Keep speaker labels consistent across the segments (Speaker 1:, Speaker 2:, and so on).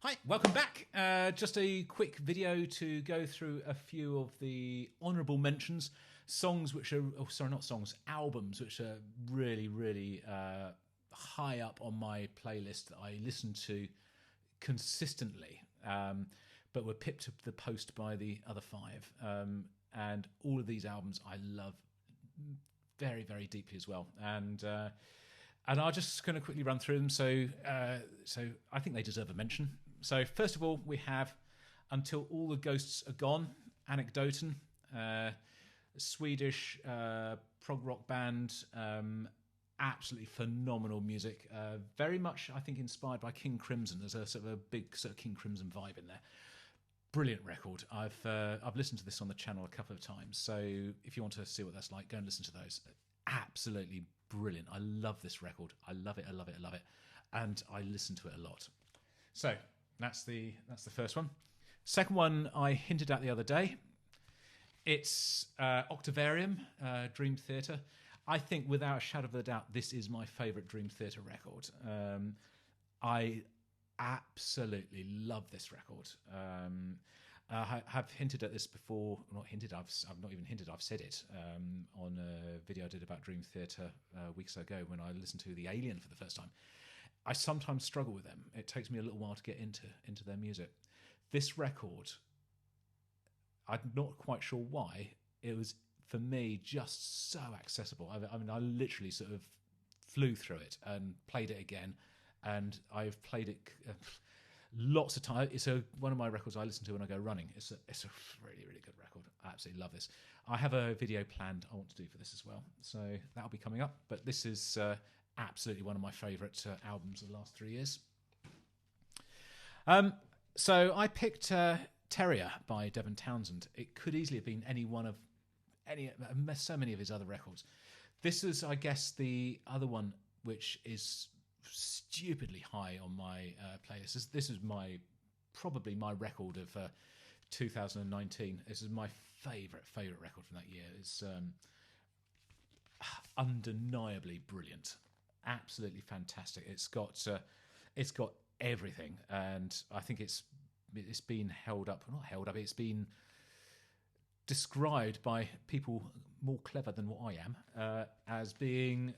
Speaker 1: Hi, welcome back. Just a quick video to go through a few of the honourable mentions, songs which are, oh sorry, not songs, albums which are really high up on my playlist that I listen to consistently, but were pipped to the post by the other five. And all of these albums I love very deeply as well. And I'm just going to quickly run through them. So I think they deserve a mention. So first of all, we have Until All the Ghosts Are Gone, Anecdoten, Swedish prog rock band, absolutely phenomenal music. Very much, I think, inspired by King Crimson. There's a sort of a big sort of King Crimson vibe in there. Brilliant record. I've listened to this on the channel a couple of times. So if you want to see what that's like, go and listen to those. Absolutely brilliant. I love this record. I love it. And I listen to it a lot. So that's the first one. Second one I hinted at the other day. It's Octavarium, Dream Theater. I think without a shadow of a doubt, this is my favourite Dream Theater record. I absolutely love this record. I have hinted at this before. Not hinted. I've not even hinted. I've said it on a video I did about Dream Theater weeks ago when I listened to The Alien for the first time. I sometimes struggle with them. It takes me a little while to get into their music. This record, I'm not quite sure why. It was, for me, just so accessible. I mean, I literally sort of flew through it and played it again. And I've played it lots of times. It's one of my records I listen to when I go running. It's a really good record. I absolutely love this. I have a video planned I want to do for this as well. So that'll be coming up. But this is absolutely one of my favourite albums of the last 3 years. So I picked Terrier by Devin Townsend. It could easily have been so many of his other records. This is, I guess, the other one which is stupidly high on my playlist. This is probably my record of 2019. This is my favourite record from that year. It's undeniably brilliant, absolutely fantastic. It's got everything, and I think it's been it's been described by people more clever than what I am as being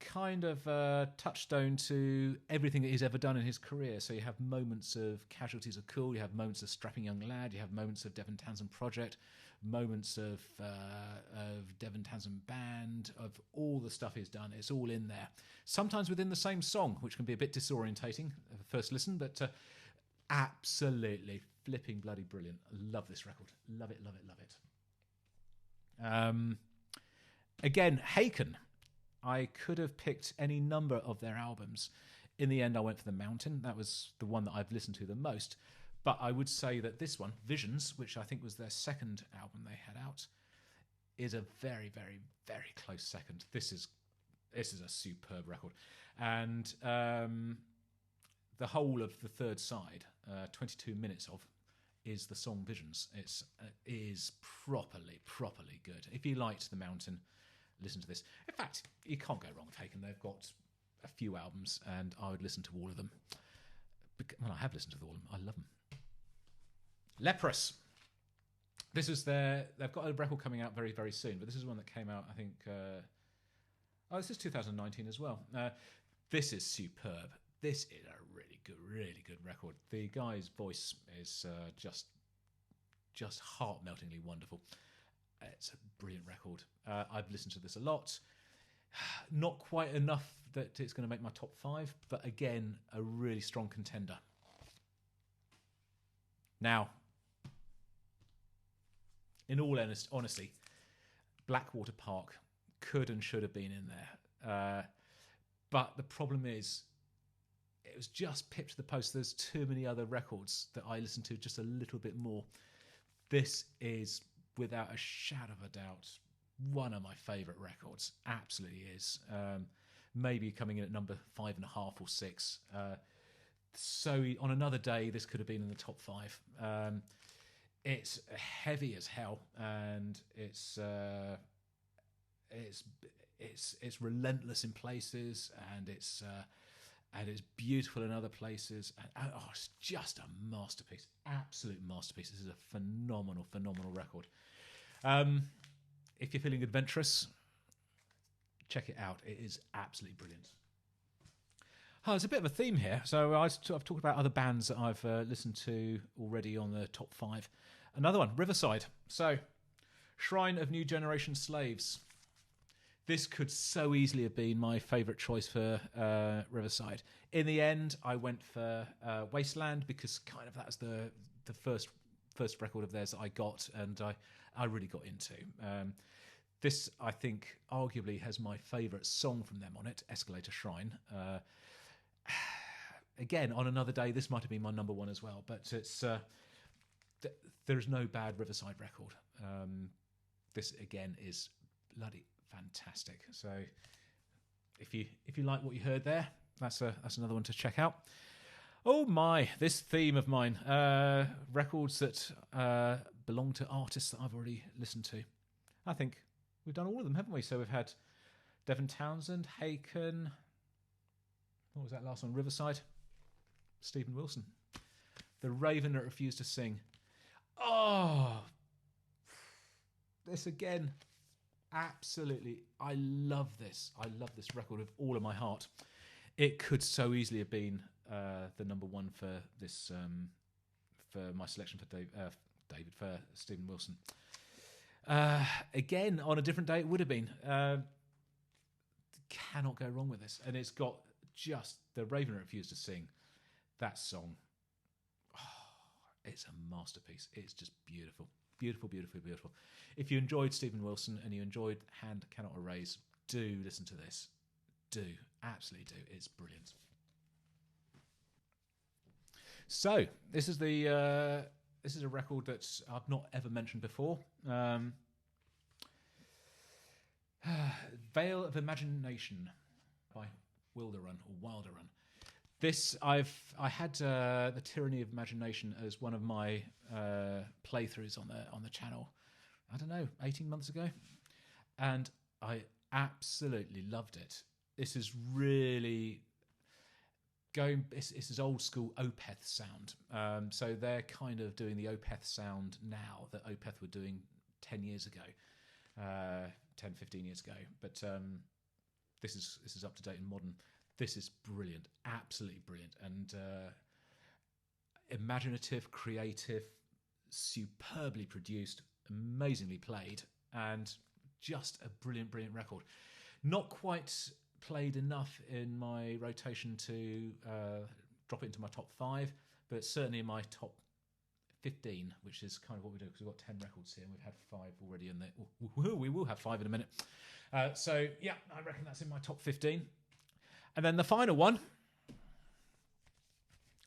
Speaker 1: kind of a touchstone to everything that he's ever done in his career. So you have moments of Casualties Are Cool, you have moments of Strapping Young Lad, you have moments of Devin Townsend Project, moments of Devin Townsend Band, of all the stuff he's done. It's all in there. Sometimes within the same song, which can be a bit disorientating at the first listen, but absolutely flipping bloody brilliant. I love this record. Love it. Again, Haken. I could have picked any number of their albums. In the end, I went for The Mountain. That was the one that I've listened to the most. But I would say that this one, Visions, which I think was their second album they had out, is a very close second. This is a superb record. And the whole of the third side, 22 minutes of, is the song Visions. It is properly good. If you liked The Mountain, listen to this. In fact, you can't go wrong with Haken. They've got a few albums, and I would listen to all of them. Well, I have listened to all of them. I love them. Leprous. They've got a record coming out very soon, but this is one that came out, I think, this is 2019 as well. This is superb. This is a really good record. The guy's voice is just heart-meltingly wonderful. It's a brilliant record. I've listened to this a lot. Not quite enough that it's going to make my top 5, but again, a really strong contender. Now, in all honesty, Blackwater Park could and should have been in there. But the problem is, it was just pipped to the post. There's too many other records that I listen to just a little bit more. This is, without a shadow of a doubt, one of my favourite records. Absolutely is. Maybe coming in at number 5.5 or 6. So on another day, this could have been in the top 5. It's heavy as hell, and it's relentless in places, and it's and it's beautiful in other places. And it's just a masterpiece, absolute masterpiece. This is a phenomenal, phenomenal record. If you're feeling adventurous, check it out. It is absolutely brilliant. Oh, there's a bit of a theme here. So I've talked about other bands that I've listened to already on the top 5. Another one, Riverside. So, Shrine of New Generation Slaves. This could so easily have been my favourite choice for Riverside. In the end, I went for Wasteland because kind of that's the first record of theirs that I got and I really got into. This, I think, arguably has my favourite song from them on it, Escalator Shrine. Again, on another day, this might have been my number 1 as well, but it's there's no bad Riverside record. This, again, is bloody fantastic. So if you like what you heard there, that's another one to check out. Oh my, this theme of mine, records that belong to artists that I've already listened to. I think we've done all of them, haven't we? So we've had Devin, Townsend, Haken. What was that last one? Riverside. Stephen Wilson. The Raven That Refused to Sing. Oh, this again. Absolutely. I love this. I love this record with all of my heart. It could so easily have been the number 1 for this, for my selection for David, for Stephen Wilson. Again, on a different day, it would have been. Cannot go wrong with this. And it's got just The Raven That Refused to Sing. That song. Oh, it's a masterpiece. It's just beautiful. Beautiful, beautiful, beautiful. If you enjoyed Stephen Wilson and you enjoyed Hand Cannot Erase, do listen to this. Do. Absolutely do. It's brilliant. So, this is a record that I've not ever mentioned before. Veil of Imagination by Wilderrun or Wilderrun. This I had the Tyranny of Imagination as one of my playthroughs on the channel. I don't know, 18 months ago, and I absolutely loved it. This is really going. It's this old school Opeth sound. So they're kind of doing the Opeth sound now that Opeth were doing 10 years ago, 10, 15 years ago. But this is up to date and modern. This is brilliant, absolutely brilliant, and imaginative, creative, superbly produced, amazingly played, and just a brilliant, brilliant record. Not quite played enough in my rotation to drop it into my top 5, but certainly in my top 15, which is kind of what we do, because we've got 10 records here, and we've had 5 already in there. We will have 5 in a minute. So, yeah, I reckon that's in my top 15. And then the final one,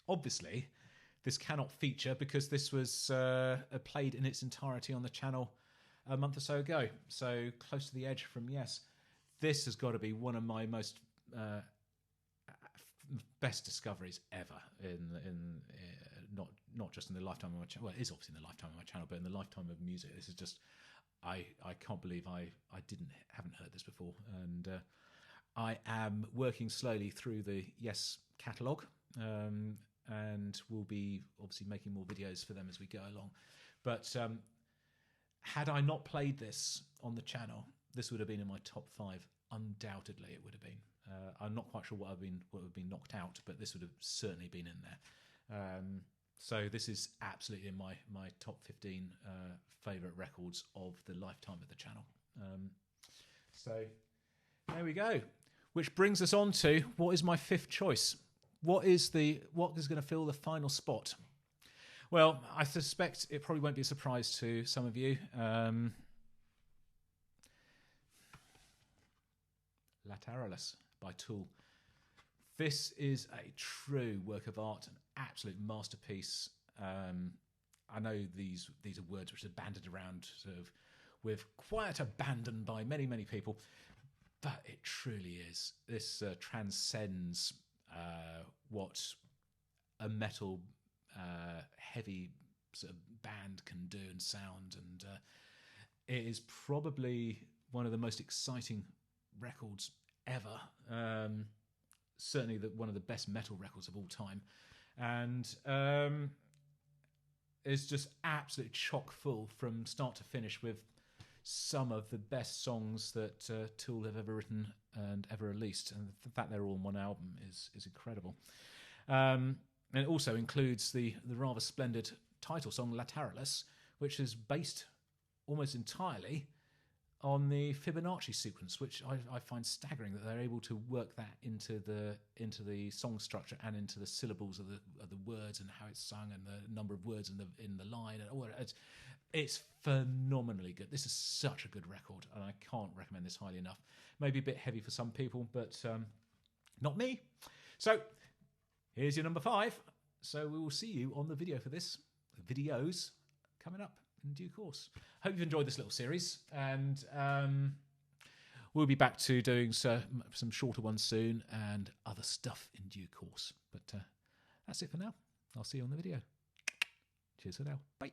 Speaker 1: obviously, this cannot feature because this was played in its entirety on the channel a month or so ago. So Close to the Edge from Yes. This has got to be one of my most best discoveries ever in not just in the lifetime of my channel. Well, it is obviously in the lifetime of my channel, but in the lifetime of music. This is just I can't believe I haven't heard this before, and I am working slowly through the Yes catalogue, and we'll be obviously making more videos for them as we go along. But had I not played this on the channel, this would have been in my top 5. Undoubtedly, it would have been. I'm not quite sure what would have been knocked out, but this would have certainly been in there. So this is absolutely in my top 15 favourite records of the lifetime of the channel. So there we go. Which brings us on to what is my 5th choice. What is going to fill the final spot? Well, I suspect it probably won't be a surprise to some of you. Lateralus by Tool. This is a true work of art, an absolute masterpiece. I know these are words which are bandied around sort of with quiet abandon by many, many people, but it truly is. This transcends what a metal heavy sort of band can do and sound, and it is probably one of the most exciting records ever. certainly one of the best metal records of all time, and is just absolutely chock full from start to finish with some of the best songs that Tool have ever written and ever released, and the fact they're all on one album is incredible. And it also includes the rather splendid title song Lateralus, which is based almost entirely on the Fibonacci sequence, which I find staggering that they're able to work that into the song structure and into the syllables of the words and how it's sung and the number of words in the line, and all it's phenomenally good. This is such a good record, and I can't recommend this highly enough. Maybe a bit heavy for some people, but not me. So here's your number 5. So we will see you on the video for this. Videos coming up in due course. Hope you've enjoyed this little series, and we'll be back to doing some shorter ones soon and other stuff in due course. But that's it for now. I'll see you on the video. Cheers for now. Bye.